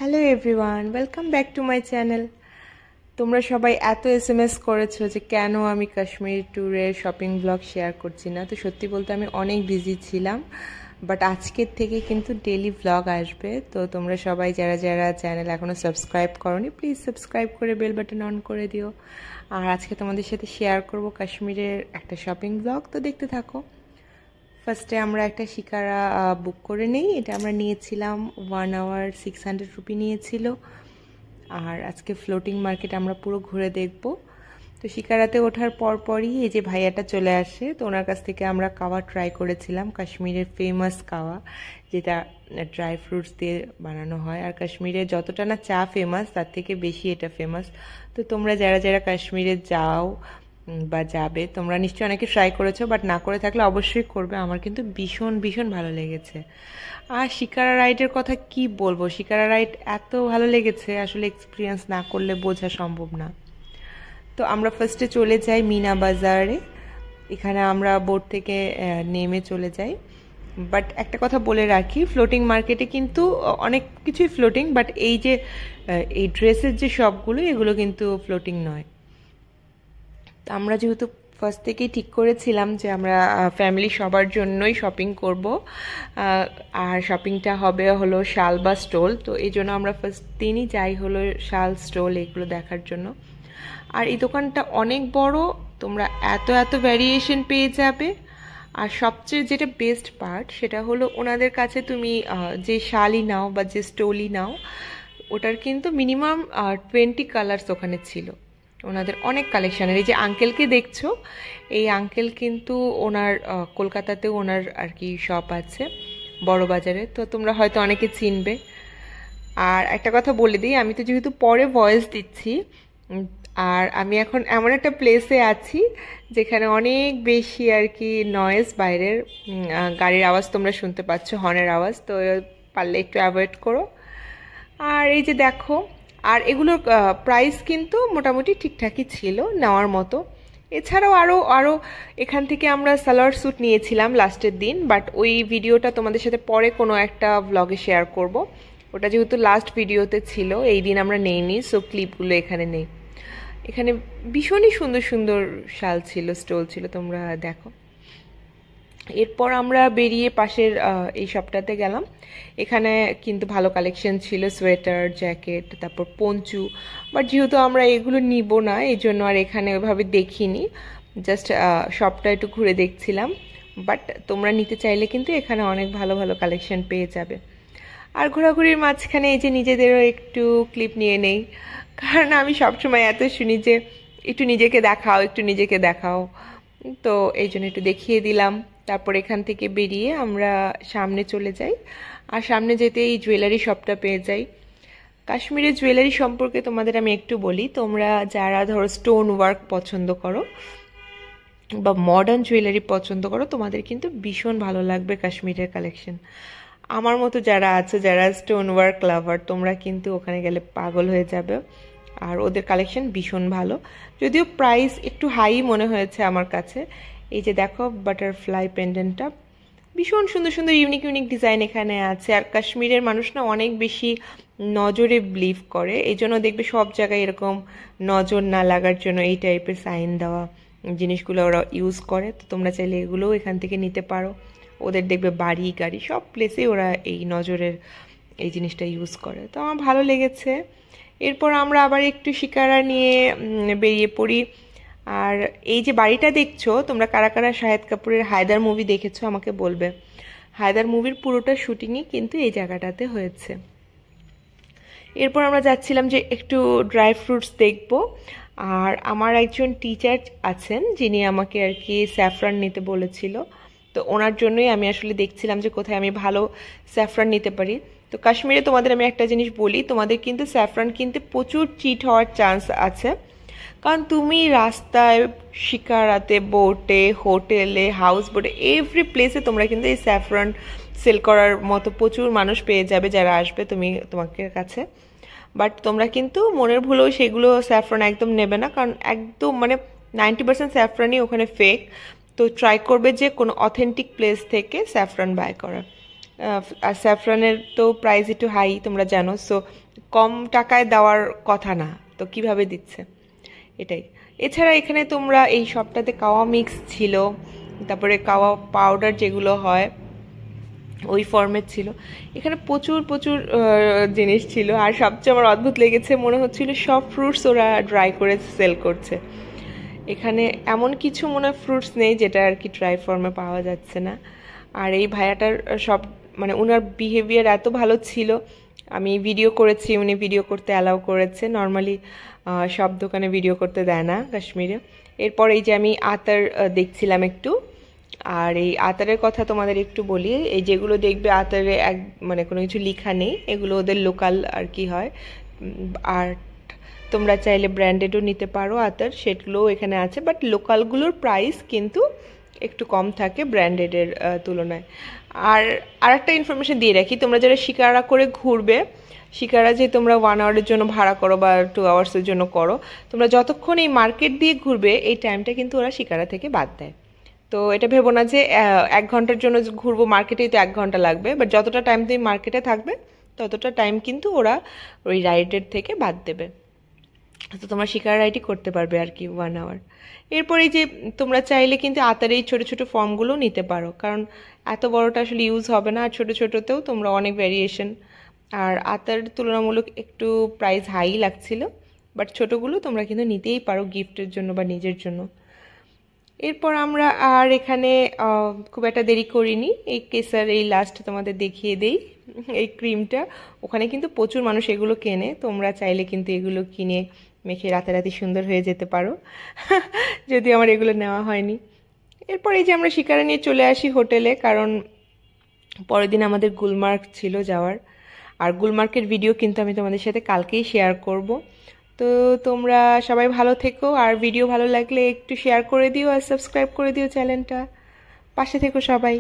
Hello everyone, welcome back to my channel. তোমরা সবাই এত এসএমএস করেছো যে কেন আমি কাশ্মীর ট্যুরের শপিং ব্লগ শেয়ার করছি না। তো সত্যি বলতে আমি অনেক বিজি ছিলাম, বাট আজকের থেকে কিন্তু ডেলি ব্লগ আসবে। তো তোমরা সবাই যারা যারা চ্যানেল এখনও সাবস্ক্রাইব করোনি, প্লিজ সাবস্ক্রাইব করে বেল বাটন অন করে দিও। আর আজকে তোমাদের সাথে শেয়ার করব কাশ্মীরের একটা শপিং ব্লগ, তো দেখতে থাকো। ফার্স্টে আমরা একটা শিকারা বুক করে নিই। এটা আমরা নিয়েছিলাম 1 আওয়ার 600 রুপি নিয়েছিল। আর আজকে ফ্লোটিং মার্কেট আমরা পুরো ঘুরে দেখব। তো শিকারাতে ওঠার পরই এই যে ভাইয়াটা চলে আসে। তো ওনার কাছ থেকে আমরা কাওয়া ট্রাই করেছিলাম, কাশ্মীরের ফেমাস কাওয়া, যেটা ড্রাই ফ্রুটস দিয়ে বানানো হয়। আর কাশ্মীরে যতটা না চা ফেমাস, তার থেকে বেশি এটা ফেমাস। তো তোমরা যারা যারা কাশ্মীরে যাও বা যাবে, তোমরা নিশ্চয়ই অনেকে ট্রাই করেছো, বাট না করে থাকলে অবশ্যই করবে। আমার কিন্তু ভীষণ ভীষণ ভালো লেগেছে। আর শিকারা রাইডের কথা কি বলবো, শিকারা রাইড এত ভালো লেগেছে, আসলে এক্সপিরিয়েন্স না করলে বোঝা সম্ভব না। তো আমরা ফার্স্টে চলে যাই মিনা বাজারে। এখানে আমরা বোট থেকে নেমে চলে যাই। বাট একটা কথা বলে রাখি, ফ্লোটিং মার্কেটে কিন্তু অনেক কিছুই ফ্লোটিং, বাট এই যে এই ড্রেসের যে শপগুলো, এগুলো কিন্তু ফ্লোটিং নয়। আমরা যেহেতু ফার্স্ট থেকেই ঠিক করেছিলাম যে আমরা ফ্যামিলি সবার জন্যই শপিং করব, আর শপিংটা হবে হলো শাল বা স্টোল। তো এই জন্য আমরা ফার্স্ট দিনই যাই হলো শাল স্টোল এগুলো দেখার জন্য। আর এই দোকানটা অনেক বড়, তোমরা এত এত ভ্যারিয়েশন পেয়ে যাবে। আর সবচেয়ে যেটা বেস্ট পার্ট, সেটা হলো ওনাদের কাছে তুমি যে শালই নাও বা যে স্টোলই নাও, ওটার কিন্তু মিনিমাম 20 কালার্স ওখানে ছিল। ওনাদের অনেক কালেকশানের। এই যে আঙ্কেলকে দেখছো, এই আঙ্কেল কিন্তু ওনার কলকাতাতেও ওনার আর কি শপ আছে বড় বাজারে, তো তোমরা হয়তো অনেকে চিনবে। আর একটা কথা বলে দিই, আমি তো যেহেতু পরে ভয়েস দিচ্ছি, আর আমি এখন এমন একটা প্লেসে আছি যেখানে অনেক বেশি আর কি নয়েজ, বাইরের গাড়ির আওয়াজ তোমরা শুনতে পাচ্ছ, হর্নের আওয়াজ। তো পারলে একটু অ্যাভয়েড করো। আর এই যে দেখো, আর এগুলোর প্রাইস কিন্তু মোটামুটি ঠিকঠাকই ছিল, নেওয়ার মতো। এছাড়াও আরও এখান থেকে আমরা সালোয়ার স্যুট নিয়েছিলাম লাস্টের দিন, বাট ওই ভিডিওটা তোমাদের সাথে পরে কোনো একটা ব্লগে শেয়ার করব। ওটা যেহেতু লাস্ট ভিডিওতে ছিল, এই দিন আমরা নেইনি, সো ক্লিপগুলো এখানে নেই। এখানে ভীষণই সুন্দর সুন্দর শাল ছিল, স্টোল ছিল, তোমরা দেখো। এরপর আমরা বেরিয়ে পাশের এই শপটাতে গেলাম। এখানে কিন্তু ভালো কালেকশন ছিল, সোয়েটার, জ্যাকেট, তারপর পঞ্চু। বাট যেহেতু আমরা এগুলো নিব না, এই জন্য আর এখানে ওইভাবে দেখিনি, জাস্ট শপটা একটু ঘুরে দেখছিলাম। বাট তোমরা নিতে চাইলে কিন্তু এখানে অনেক ভালো ভালো কালেকশন পেয়ে যাবে। আর ঘোরাঘুরির মাঝখানে এই যে নিজেদেরও একটু ক্লিপ নিয়ে নেই, কারণ আমি সবসময় এত শুনি যে একটু নিজেকে দেখাও, একটু নিজেকে দেখাও। তো এই জন্য একটু দেখিয়ে দিলাম। তারপর এখান থেকে বেরিয়ে আমরা সামনে চলে যাই। আর সামনে যেতে এই জুয়েলারি শপটা পেয়ে যাই। কাশ্মীরের জুয়েলারি সম্পর্কে তোমাদের আমি একটু বলি। তোমরা যারা ধরো স্টোন ওয়ার্ক পছন্দ করো বা মডার্ন জুয়েলারি পছন্দ করো, তোমাদের কিন্তু ভীষণ ভালো লাগবে কাশ্মীরের কালেকশন। আমার মতো যারা আছে, যারা স্টোন ওয়ার্ক লাভার, তোমরা কিন্তু ওখানে গেলে পাগল হয়ে যাবে। আর ওদের কালেকশন ভীষণ ভালো, যদিও প্রাইস একটু হাই মনে হয়েছে আমার কাছে। এই যে দেখো বাটারফ্লাই পেন্ডেন্টটা, ভীষণ সুন্দর সুন্দর ইউনিক ইউনিক ডিজাইন এখানে আছে। আর কাশ্মীরের মানুষ না অনেক বেশি নজরে বিলিভ করে, এই জন্য দেখবে সব জায়গায় এরকম নজর না লাগার জন্য এই টাইপের সাইন দেওয়া জিনিসগুলো ওরা ইউজ করে। তো তোমরা চাইলে এগুলোও এখান থেকে নিতে পারো। ওদের দেখবে বাড়ি গাড়ি সব প্লেসে ওরা এই নজরের এই জিনিসটা ইউজ করে, তো আমার ভালো লেগেছে। এরপর আমরা আবার একটু শিকারা নিয়ে বেরিয়ে পড়ি। আর এই যে বাড়িটা দেখছো, তোমরা কারা কারা শাহিদ কাপুরের হায়দার মুভি দেখেছো আমাকে বলবে। হায়দার মুভির পুরোটা শুটিংই কিন্তু এই জায়গাটাতে হয়েছে। এরপর আমরা যাচ্ছিলাম যে একটু ড্রাই ফ্রুটস দেখবো। আর আমার একজন টিচার আছেন যিনি আমাকে আর কি স্যাফরান নিতে বলেছিল, তো ওনার জন্যই আমি আসলে দেখছিলাম যে কোথায় আমি ভালো স্যাফরান নিতে পারি। তো কাশ্মীরে তোমাদের আমি একটা জিনিস বলি, তোমাদের কিন্তু স্যাফরান কিনতে প্রচুর চিট হওয়ার চান্স আছে। কারণ তুমি রাস্তায়, শিকারাতে, বোটে, হোটেলে, হাউস বোটে, এভরি প্লেসে তোমরা কিন্তু এই স্যাফরান সেল করার মতো প্রচুর মানুষ পেয়ে যাবে যারা আসবে তোমাকে কাছে। বাট তোমরা কিন্তু মনের ভুলেও সেগুলো স্যাফরান একদম নেবে না, কারণ একদম মানে 90% স্যাফরানই ওখানে ফেক। তো ট্রাই করবে যে কোনো অথেন্টিক প্লেস থেকে স্যাফরান বাই করার। আর স্যাফরনের তো প্রাইস একটু হাই তোমরা জানো, সো কম টাকায় দেওয়ার কথা না, তো কিভাবে দিচ্ছে এটাই। এছাড়া এখানে তোমরা এই সবটাতে কাওয়া মিক্স ছিল, তারপরে কাওয়া পাউডার যেগুলো হয় ওই ফর্মের ছিল। এখানে প্রচুর প্রচুর জিনিস ছিল। আর সবচেয়ে আমার অদ্ভুত লেগেছে, মনে হচ্ছিল সব ফ্রুটস ওরা ড্রাই করে সেল করছে। এখানে এমন কিছু মনে হয় ফ্রুটস নেই যেটা আর কি ড্রাই ফর্মে পাওয়া যাচ্ছে না। আর এই ভাইয়াটার সব মানে ওনার বিহেভিয়ার এত ভালো ছিল, আমি ভিডিও করেছি, উনি ভিডিও করতে অ্যালাউ করেছে। নর্মালি সব দোকানে ভিডিও করতে দেয় না কাশ্মীরে। এরপর এই যে আমি আতর দেখছিলাম একটু, আর এই আতরের কথা তোমাদের একটু বলি। এই যেগুলো দেখবে আতরে মানে কোনো কিছু লেখা নেই, এগুলো ওদের লোকাল আর কি হয়। আর তোমরা চাইলে ব্র্যান্ডেডও নিতে পারো আতর, সেগুলোও এখানে আছে, বাট লোকালগুলোর প্রাইস কিন্তু একটু কম থাকে ব্র্যান্ডেডের তুলনায়। আর আরেকটা ইনফরমেশন দিয়ে রাখি, তোমরা যারা শিকারা করে ঘুরবে, শিকারা যে তোমরা 1 আওয়ারের জন্য ভাড়া করো বা 2 আওয়ার্সের জন্য করো, তোমরা যতক্ষণ এই মার্কেট দিয়ে ঘুরবে এই টাইমটা কিন্তু ওরা শিকারা থেকে বাদ দেয়। তো এটা ভেবো না যে 1 ঘন্টার জন্য ঘুরবো, মার্কেটেই তো 1 ঘন্টা লাগবে, বাট যতটা টাইম তুমি মার্কেটে থাকবে ততটা টাইম কিন্তু ওরা ওই রাইডের থেকে বাদ দেবে। তো তোমরা শিকার রাইডই করতে পারবে আর কি 1 আওয়ার। এরপরে যে তোমরা চাইলে কিন্তু আতার এই ছোটো ছোটো ফর্মগুলো নিতে পারো, কারণ এত বড়টা আসলে ইউজ হবে না, আর ছোটো ছোটোতেও তোমরা অনেক ভ্যারিয়েশন। আর আতার তুলনামূলক একটু প্রাইস হাই লাগছিল, বাট ছোটোগুলো তোমরা কিন্তু নিতেই পারো গিফটের জন্য বা নিজের জন্য। এরপর আমরা আর এখানে খুব একটা দেরি করিনি, এই কেসার এই লাস্ট তোমাদের দেখিয়ে দেই এই ক্রিমটা। ওখানে কিন্তু প্রচুর মানুষ এগুলো কেনে, তোমরা চাইলে কিন্তু এগুলো কিনে মেখে রাতারাতি সুন্দর হয়ে যেতে পারো যদি আমার এগুলো নেওয়া হয়নি। এরপর এই যে আমরা শিকারা নিয়ে চলে আসি হোটেলে, কারণ পরের দিন আমাদের গুলমার্গ ছিল যাওয়ার। আর গুলমার্গের ভিডিও কিন্তু আমি তোমাদের সাথে কালকেই শেয়ার করব। তো তোমরা সবাই ভালো থেকো, আর ভিডিও ভালো লাগলে একটু শেয়ার করে দিও আর সাবস্ক্রাইব করে দিও চ্যানেলটা। পাশে থেকো সবাই।